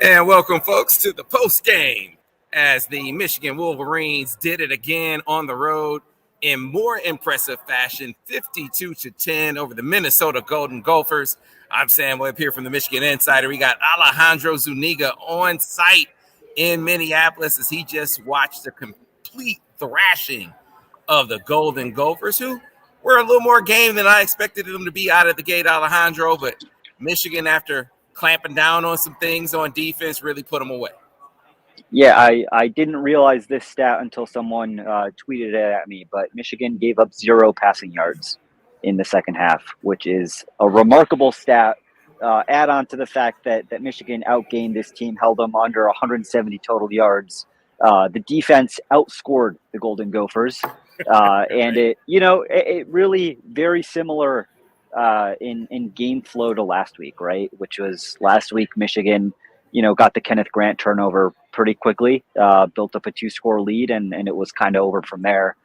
And welcome, folks, to the post game as the Michigan Wolverines did it again on the road in more impressive fashion, 52-10 over the Minnesota Golden Gophers. I'm Sam Webb here from the Michigan Insider. We got Alejandro Zuniga on site in Minneapolis as he just watched a complete thrashing of the Golden Gophers, who were a little more game than I expected them to be out of the gate, Alejandro. But Michigan, after clamping down on some things on defense, really put them away. Yeah, I didn't realize this stat until someone tweeted it at me, but Michigan gave up 0 passing yards in the second half, which is a remarkable stat. Add on to the fact that Michigan outgained this team, held them under 170 total yards. The defense outscored the Golden Gophers, and it really very similar in game flow to last week, right? Which was last week Michigan, got the Kenneth Grant turnover pretty quickly, built up a 2-score lead, and it was kind of over from there.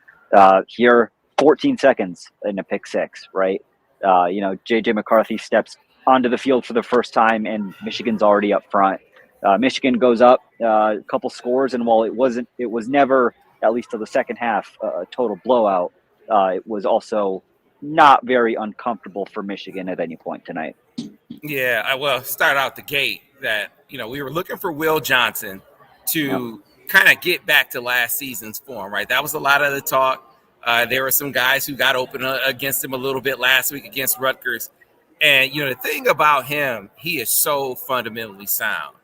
Here, 14 seconds in a pick six, right? JJ McCarthy steps onto the field for the first time, and Michigan's already up front. Michigan goes up a couple scores, and while it was never, at least to the second half, a total blowout. It was also not very uncomfortable for Michigan at any point tonight. Yeah, I will start out the gate that, we were looking for Will Johnson to kind of get back to last season's form, right? That was a lot of the talk. There were some guys who got open against him a little bit last week against Rutgers. And, the thing about him, he is so fundamentally sound.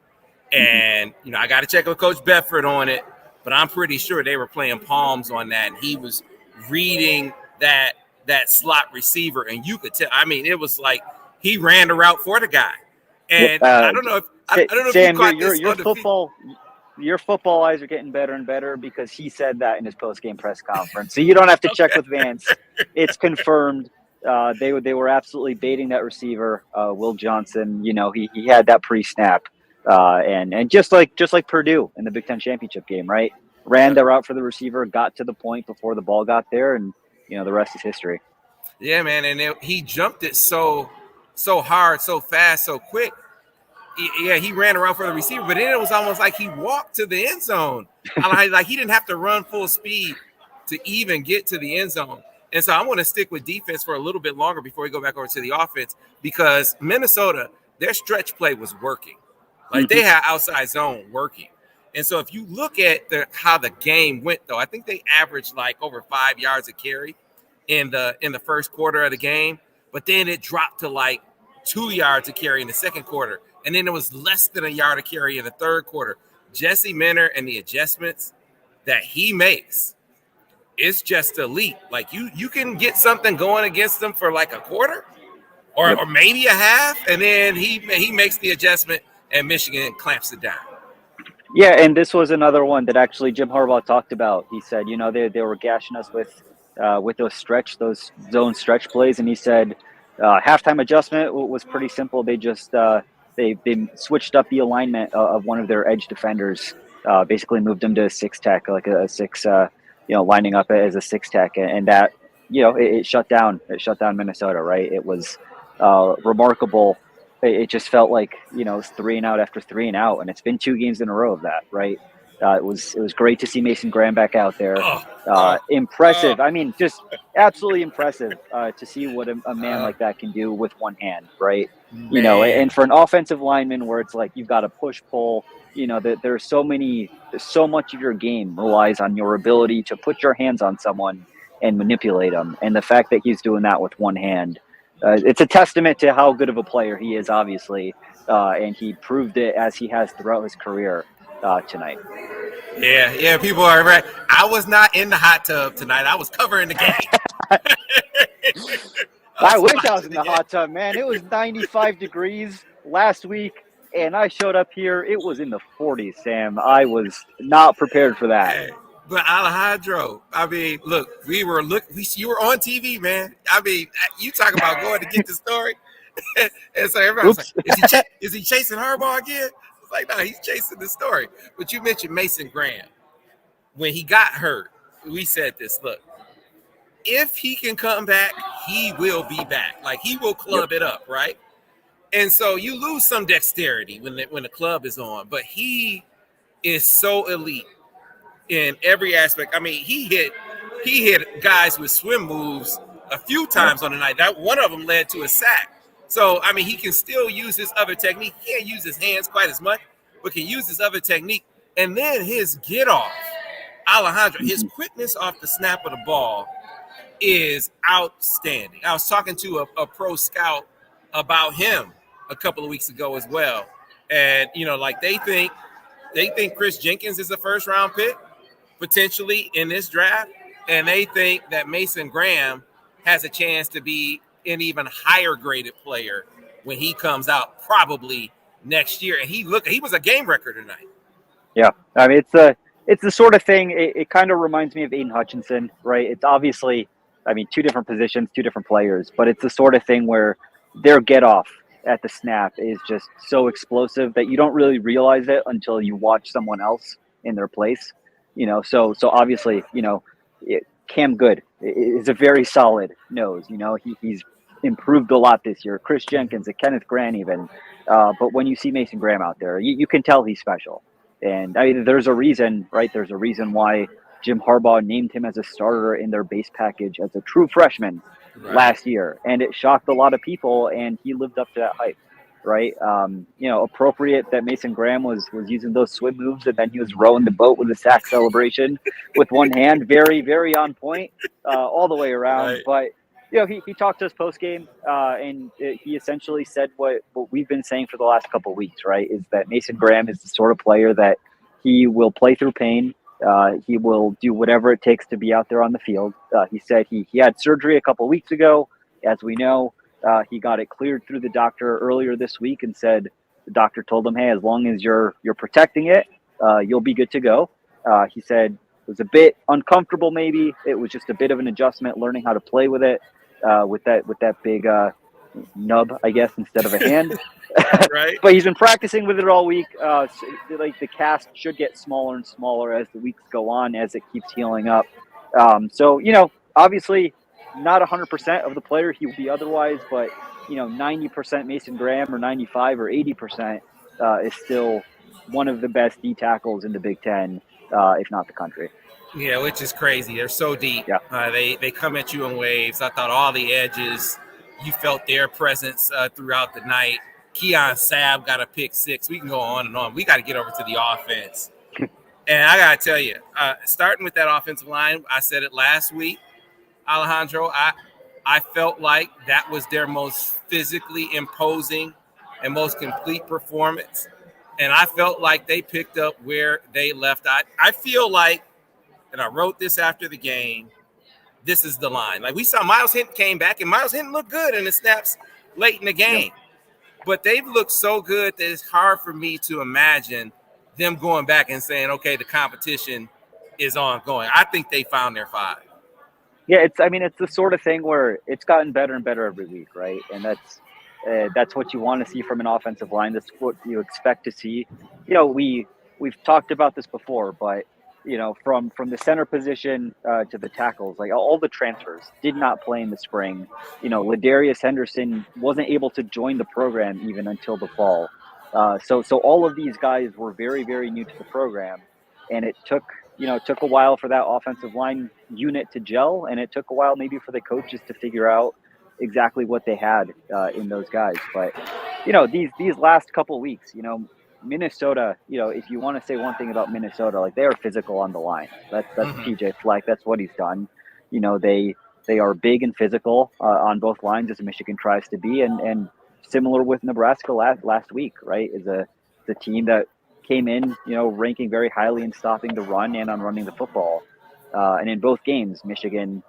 And, I got to check with Coach Bedford on it, but I'm pretty sure they were playing palms on that. And he was reading that slot receiver, and you could tell. I mean, it was like he ran the route for the guy. And I don't know if Sam, you caught your football eyes are getting better and better because he said that in his post-game press conference. So you don't have to check with Vance. It's confirmed. They were absolutely baiting that receiver, Will Johnson. He had that pre-snap, and just like Purdue in the Big Ten championship game, right? Ran the route for the receiver, got to the point before the ball got there, and the rest is history. Yeah, man, and he jumped it so hard, so fast, so quick. He ran around for the receiver, but then it was almost like he walked to the end zone. Like he didn't have to run full speed to even get to the end zone. And so I want to stick with defense for a little bit longer before we go back over to the offense, because Minnesota, their stretch play was working. Like they had outside zone working. And so if you look at how the game went, though, I think they averaged like over 5 yards a carry in the first quarter of the game, but then it dropped to like 2 yards a carry in the second quarter. And then it was less than a yard a carry in the third quarter. Jesse Minter and the adjustments that he makes, it's just elite. Like you can get something going against them for like a quarter or maybe a half, and then he makes the adjustment and Michigan clamps it down. Yeah, and this was another one that actually Jim Harbaugh talked about. He said, they were gashing us with those zone stretch plays, and he said halftime adjustment was pretty simple. They just they switched up the alignment of one of their edge defenders, basically moved him to a 6-tech, like a 6, lining up as a 6-tech, and that it shut down Minnesota, right? It was remarkable. It just felt like it was 3 and out after 3 and out, and it's been 2 games in a row of that, right? It was great to see Mason Graham back out there. Impressive. I mean, just absolutely impressive to see what a man like that can do with one hand, right? Man. And for an offensive lineman where it's like you've got to push-pull, that there's so much of your game relies on your ability to put your hands on someone and manipulate them. And the fact that he's doing that with one hand, it's a testament to how good of a player he is, obviously, and he proved it as he has throughout his career tonight. Yeah, people are right. I was not in the hot tub tonight. I was covering the game. I wish I was in the hot tub, man. It was 95 degrees last week, and I showed up here. It was in the 40s, Sam. I was not prepared for that. Hey, but Alejandro, I mean, look, you were on TV, man. I mean, you talk about going to get the story. And so everybody's like, is he chasing Harbaugh again? It's like, no, he's chasing the story. But you mentioned Mason Graham. When he got hurt, we said this, look, if he can come back, he will be back. Like, he will club it up, right? And so you lose some dexterity when the club is on, but he is so elite in every aspect. I mean, he hit guys with swim moves a few times on the night. That one of them led to a sack. So I mean, he can still use his other technique. He can't use his hands quite as much, but can use his other technique. And then his get off, Alejandro, his quickness off the snap of the ball is outstanding. I was talking to a pro scout about him a couple of weeks ago as well. And, like they think Chris Jenkins is a first round pick potentially in this draft. And they think that Mason Graham has a chance to be an even higher graded player when he comes out probably next year. And he was a game record tonight. Yeah. I mean, it's the sort of thing, it kind of reminds me of Aiden Hutchinson, right? It's obviously, I mean, two different positions, two different players, but it's the sort of thing where their get off at the snap is just so explosive that you don't really realize it until you watch someone else in their place, so obviously, Cam Good is a very solid nose, he's improved a lot this year. Chris Jenkins, Kenneth Grant even, but when you see Mason Graham out there, you can tell he's special. And I mean, there's a reason, right? There's a reason why Jim Harbaugh named him as a starter in their base package as a true freshman last year. And it shocked a lot of people, and he lived up to that hype, right? Appropriate that Mason Graham was using those swim moves, and then he was rowing the boat with a sack celebration with one hand. Very, very on point all the way around. Right. But, he talked to us post-game, and he essentially said what we've been saying for the last couple of weeks, right, is that Mason Graham is the sort of player that he will play through pain. He will do whatever it takes to be out there on the field. He said he had surgery a couple of weeks ago. As we know, he got it cleared through the doctor earlier this week and said the doctor told him, hey, as long as you're protecting it, you'll be good to go. He said it was a bit uncomfortable maybe. It was just a bit of an adjustment, learning how to play with it. With that big nub, I guess, instead of a hand. Right. But he's been practicing with it all week. Like the cast should get smaller and smaller as the weeks go on, as it keeps healing up. So obviously not 100% of the player he will be otherwise, but 90% Mason Graham or 95 or 80% is still one of the best D tackles in the Big Ten, if not the country. Yeah, which is crazy. They're so deep. Yeah. They come at you in waves. I thought all the edges, you felt their presence throughout the night. Keon Sabb got a pick six. We can go on and on. We got to get over to the offense. And I got to tell you, starting with that offensive line, I said it last week, Alejandro, I felt like that was their most physically imposing and most complete performance. And I felt like they picked up where they left. I feel like, and I wrote this after the game, this is the line. Like we saw Miles Hinton came back, and Miles Hinton looked good in the snaps late in the game. Yep. But they've looked so good that it's hard for me to imagine them going back and saying, okay, the competition is ongoing. I think they found their five. Yeah, it's the sort of thing where it's gotten better and better every week, right? And that's what you want to see from an offensive line. That's what you expect to see. We've talked about this before, but from the center position to the tackles, like all the transfers did not play in the spring. Ladarius Henderson wasn't able to join the program even until the fall. So all of these guys were very, very new to the program, and it took a while for that offensive line unit to gel, and it took a while maybe for the coaches to figure out exactly what they had in those guys. But these last couple of weeks, Minnesota, if you want to say one thing about Minnesota, like they are physical on the line. That's PJ Fleck. That's what he's done. They are big and physical on both lines, as Michigan tries to be, and similar with Nebraska last week, right? Is the team that came in, ranking very highly in stopping the run and on running the football. And in both games, Michigan,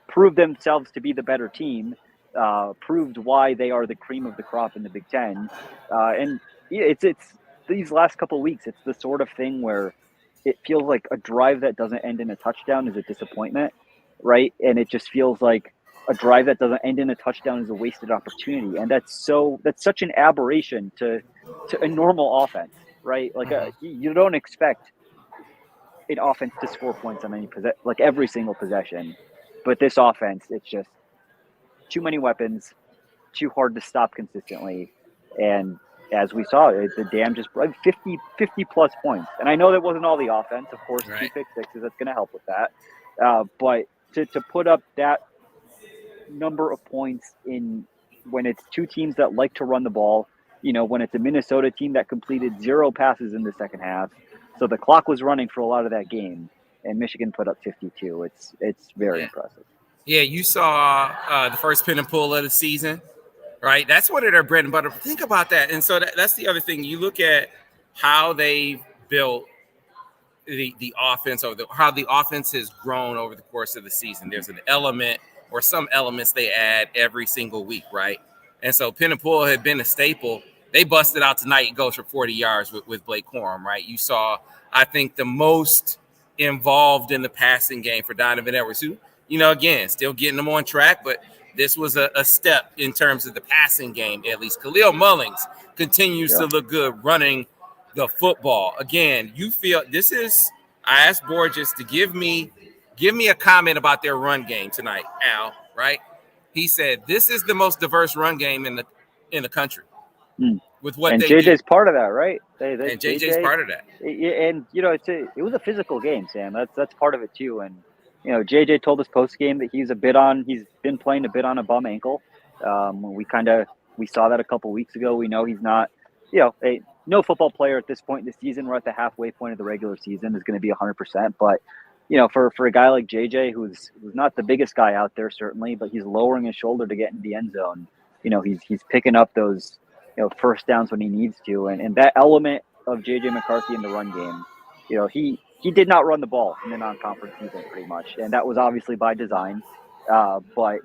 proved themselves to be the better team, proved why they are the cream of the crop in the Big Ten, and it's these last couple of weeks, it's the sort of thing where it feels like a drive that doesn't end in a touchdown is a disappointment, right? And it just feels like a drive that doesn't end in a touchdown is a wasted opportunity. And that's such an aberration to a normal offense, right? Like you don't expect an offense to score points on like every single possession. But this offense, it's just too many weapons, too hard to stop consistently. And as we saw, the Dam just brought 50 plus points. And I know that wasn't all the offense. Of course, Right. 2 pick sixes, that's going to help with that. But to put up that number of points in when it's two teams that like to run the ball, when it's a Minnesota team that completed 0 passes in the second half. So the clock was running for a lot of that game, and Michigan put up 52. It's very impressive. Yeah, you saw the first pin and pull of the season, right? That's one of their bread and butter. Think about that. And so that's the other thing. You look at how they built the offense, or how the offense has grown over the course of the season. There's an element or some elements they add every single week, right? And so pin and pull had been a staple. They busted out tonight and goes for 40 yards with Blake Corum, right? You saw, I think, the most involved in the passing game for Donovan Edwards, who, again, still getting them on track, but this was a step in terms of the passing game, at least. Khalil Mullings continues to look good running the football. Again, you feel this is, I asked Borges to give me a comment about their run game tonight, Al, right? He said, this is the most diverse run game in the country. With what and they JJ's do. part of that, right? And JJ's part of that. And it was a physical game, Sam. That's part of it too. And JJ told us post game that he's been playing a bit on a bum ankle. We saw that a couple weeks ago. We know he's not, no football player at this point in the season. We're at the halfway point of the regular season, is going to be 100%. But for a guy like JJ, who's not the biggest guy out there certainly, but he's lowering his shoulder to get into the end zone. He's picking up those first downs when he needs to, and that element of JJ McCarthy in the run game, he did not run the ball in the non-conference season pretty much, and that was obviously by design. But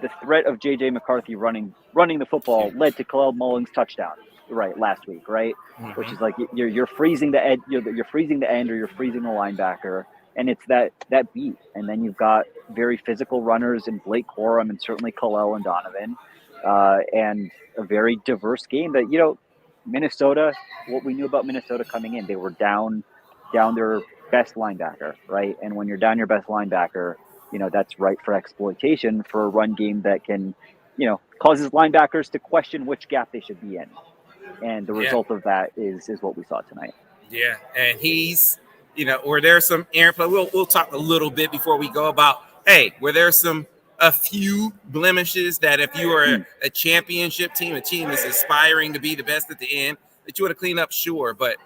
the threat of JJ McCarthy running the football led to Khalil Mullings' touchdown, right, last week, right? Mm-hmm. Which is like you're freezing the end, you're freezing the end, or you're freezing the linebacker, and it's that beat. And then you've got very physical runners in Blake Corum and certainly Khalil and Donovan, and a very diverse game that, Minnesota, what we knew about Minnesota coming in, they were down their best linebacker, right? And when you're down your best linebacker, that's ripe for exploitation for a run game that can, causes linebackers to question which gap they should be in. And the result of that is what we saw tonight. Yeah, and he's, were there some errant play? We'll talk a little bit before we go about, were there a few blemishes that if you are a championship team, a team that's aspiring to be the best at the end, that you would have cleaned up? Sure. But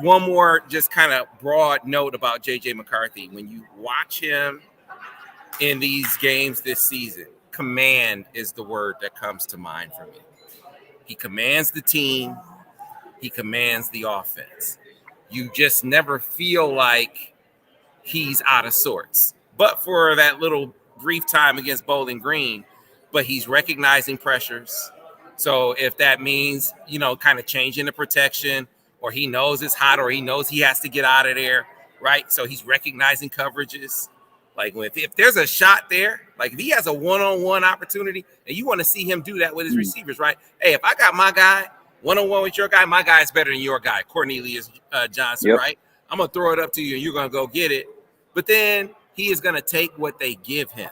one more just kind of broad note about JJ McCarthy. When you watch him in these games this season, command is the word that comes to mind for me. He commands the team. He commands the offense. You just never feel like he's out of sorts. But for that little brief time against Bowling Green, but he's recognizing pressures. So if that means, kind of changing the protection, or he knows it's hot, or he knows he has to get out of there, right? So he's recognizing coverages. Like if there's a shot there, like if he has a one-on-one opportunity, and you want to see him do that with his receivers, right? Hey, if I got my guy one-on-one with your guy, my guy is better than your guy, Cornelius Johnson, right? I'm going to throw it up to you, and you're going to go get it. But then he is going to take what they give him.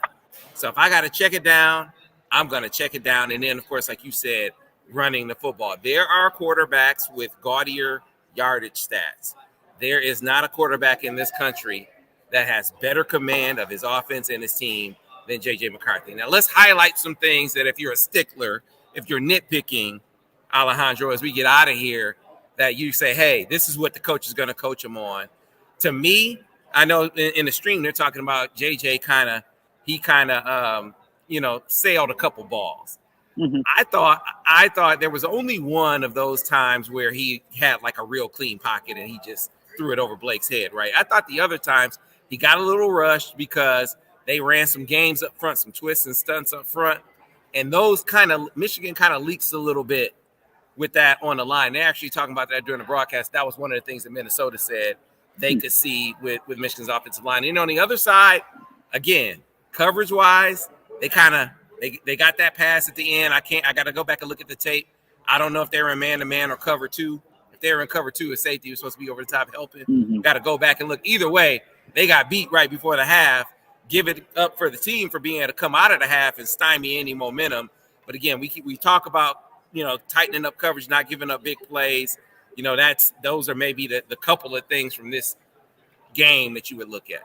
So if I got to check it down, I'm going to check it down. And then, of course, like you said, running the football. There are quarterbacks with gaudier yardage stats. There is not a quarterback in this country that has better command of his offense and his team than J.J. McCarthy. Now, let's highlight some things that if you're a stickler, if you're nitpicking, Alejandro, as we get out of here, that you say, hey, this is what the coach is going to coach him on. To me, I know in the stream they're talking about J.J. He sailed a couple balls. Mm-hmm. I thought there was only one of those times where he had like a real clean pocket and he just threw it over Blake's head, right? I thought the other times he got a little rushed because they ran some games up front, some twists and stunts up front. And those Michigan kind of leaks a little bit with that on the line. They're actually talking about that during the broadcast. That was one of the things that Minnesota said they could see with Michigan's offensive line. And on the other side, again, coverage-wise, they got that pass at the end. I got to go back and look at the tape. I don't know if they were in man-to-man or cover two. If they were in cover two, a safety was supposed to be over the top helping. Mm-hmm. Got to go back and look. Either way, they got beat right before the half. Give it up for the team for being able to come out of the half and stymie any momentum. But again, we talk about tightening up coverage, not giving up big plays. Those are maybe the couple of things from this game that you would look at.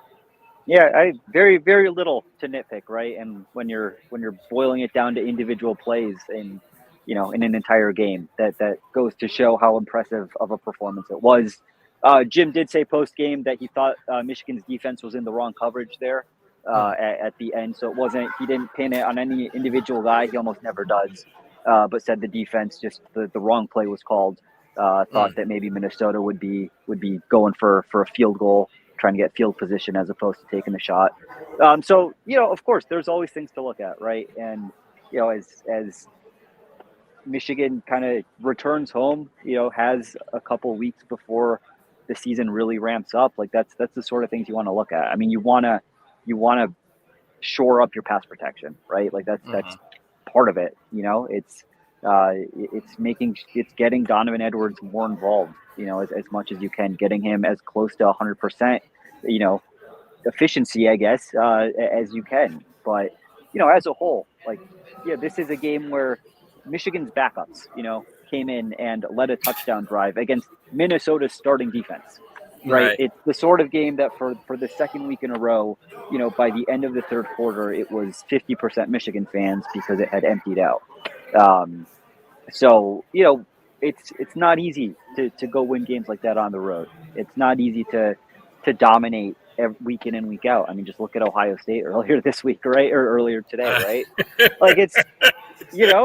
Yeah, I very, very little to nitpick, right? And when you're boiling it down to individual plays in an entire game, that goes to show how impressive of a performance it was. Jim did say post game that he thought Michigan's defense was in the wrong coverage there at the end. So he didn't pin it on any individual guy. He almost never does. But said the defense, just the wrong play was called. Thought that maybe Minnesota would be going for a field goal, trying to get field position as opposed to taking the shot. So, of course, there's always things to look at, right? And, as Michigan kind of returns home, has a couple weeks before the season really ramps up, like that's the sort of things you want to look at. I mean, you want to shore up your pass protection, right? Like that's part of it. It's getting Donovan Edwards more involved, as much as you can, getting him as close to 100%, efficiency, I guess, as you can. But, as a whole, this is a game where Michigan's backups, came in and led a touchdown drive against Minnesota's starting defense. Right. It's the sort of game that for the second week in a row, by the end of the third quarter, it was 50% Michigan fans because it had emptied out. So, it's not easy to go win games like that on the road. It's not easy to dominate week in and week out. I mean, just look at Ohio State earlier this week, right? Or earlier today, right? Like it's, there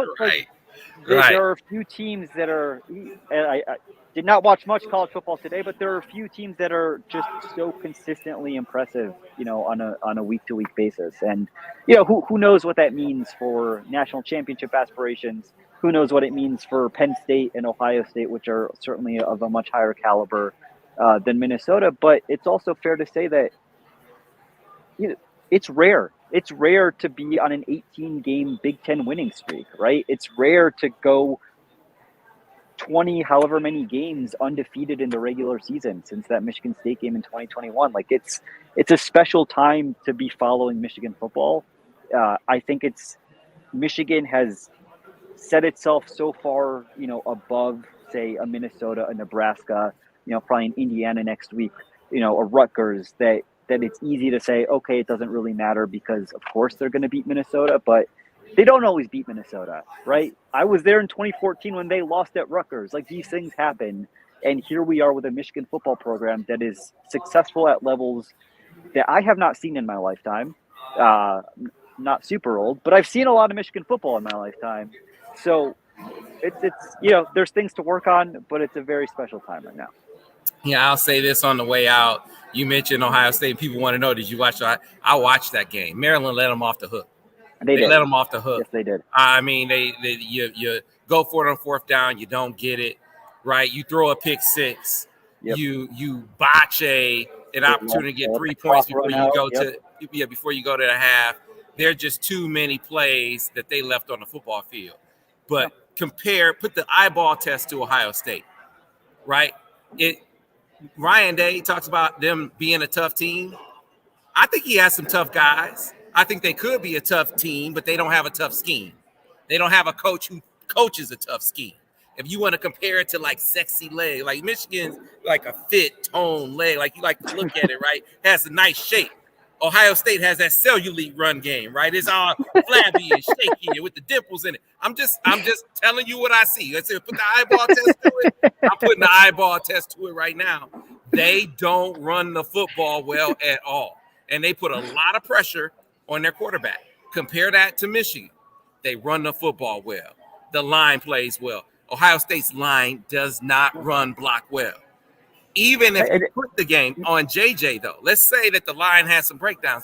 are a few teams that are, I did not watch much college football today, but there are a few teams that are just so consistently impressive, on a week to week basis. And, who knows what that means for national championship aspirations? Who knows what it means for Penn State and Ohio State, which are certainly of a much higher caliber than Minnesota. But it's also fair to say that it's rare. It's rare to be on an 18-game Big Ten winning streak, right? It's rare to go 20, however many games undefeated in the regular season since that Michigan State game in 2021. Like it's a special time to be following Michigan football. I think Michigan has set itself so far, above, say, a Minnesota, a Nebraska, probably an Indiana next week, a Rutgers, that it's easy to say, okay, it doesn't really matter because, of course, they're going to beat Minnesota, but they don't always beat Minnesota, right? I was there in 2014 when they lost at Rutgers. Like, these things happen, and here we are with a Michigan football program that is successful at levels that I have not seen in my lifetime. Not super old, but I've seen a lot of Michigan football in my lifetime. So it's there's things to work on, but it's a very special time right now. Yeah, I'll say this on the way out. You mentioned Ohio State. People want to know, did you watch? I watched that game. Maryland let them off the hook. They let them off the hook. Yes, they did. I mean, you go for it on fourth down, you don't get it, right? You throw a pick six. Yep. You botch an opportunity to get 3 points before you go before you go to the half. There are just too many plays that they left on the football field. But put the eyeball test to Ohio State, right? Ryan Day talks about them being a tough team. I think he has some tough guys. I think they could be a tough team, but they don't have a tough scheme. They don't have a coach who coaches a tough scheme. If you want to compare it to like sexy leg, like Michigan's like a fit tone leg, like you like to look at it, right? Has a nice shape. Ohio State has that cellulite run game, right? It's all flabby and shaky with the dimples in it. I'm just telling you what I see. Let's say put the eyeball test to it. I'm putting the eyeball test to it right now. They don't run the football well at all. And they put a lot of pressure on their quarterback. Compare that to Michigan. They run the football well. The line plays well. Ohio State's line does not run block well. Even if you put the game on JJ, though, let's say that the line has some breakdowns.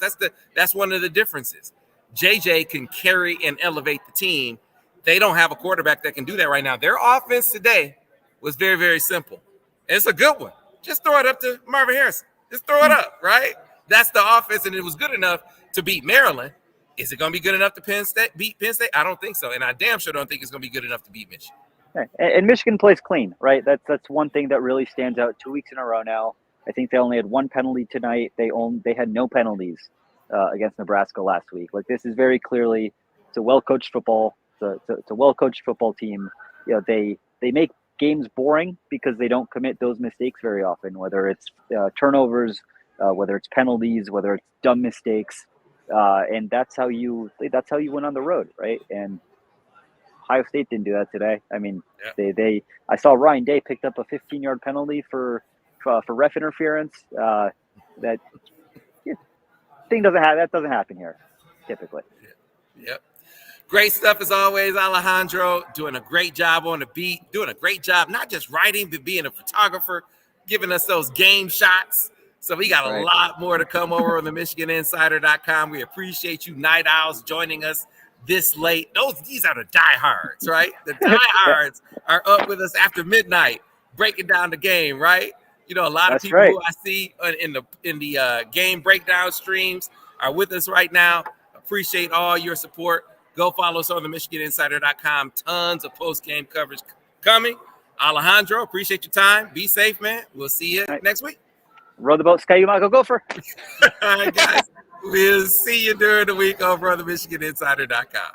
That's one of the differences. JJ can carry and elevate the team. They don't have a quarterback that can do that right now. Their offense today was very, very simple. It's a good one. Just throw it up to Marvin Harrison. Just throw it up, right? That's the offense, and it was good enough to beat Maryland. Is it going to be good enough to beat Penn State? I don't think so, and I damn sure don't think it's going to be good enough to beat Michigan. And Michigan plays clean, right? That's one thing that really stands out 2 weeks in a row now. I think they only had one penalty tonight. They had no penalties against Nebraska last week. Like, this is very clearly, it's a well-coached football. It's a well-coached football team. they make games boring because they don't commit those mistakes very often, whether it's turnovers, whether it's penalties, whether it's dumb mistakes, and that's how you win on the road, right? And Ohio State didn't do that today. I mean, I saw Ryan Day picked up a 15-yard penalty for ref interference. That doesn't happen here typically. Yep. Great stuff as always, Alejandro. Doing a great job on the beat. Doing a great job, not just writing, but being a photographer, giving us those game shots. So we got a lot more to come over on the MichiganInsider.com. We appreciate you, Night Owls, joining us this late. These are the diehards, right? The diehards are up with us after midnight, breaking down the game, right? You know, a lot of people who I see in the game breakdown streams are with us right now. Appreciate all your support. Go follow us on the MichiganInsider.com. Tons of post-game coverage coming. Alejandro, appreciate your time. Be safe, man. We'll see you next week. Row the boat, Sky Go Gopher. All right, guys. We'll see you during the week over on the MichiganInsider.com.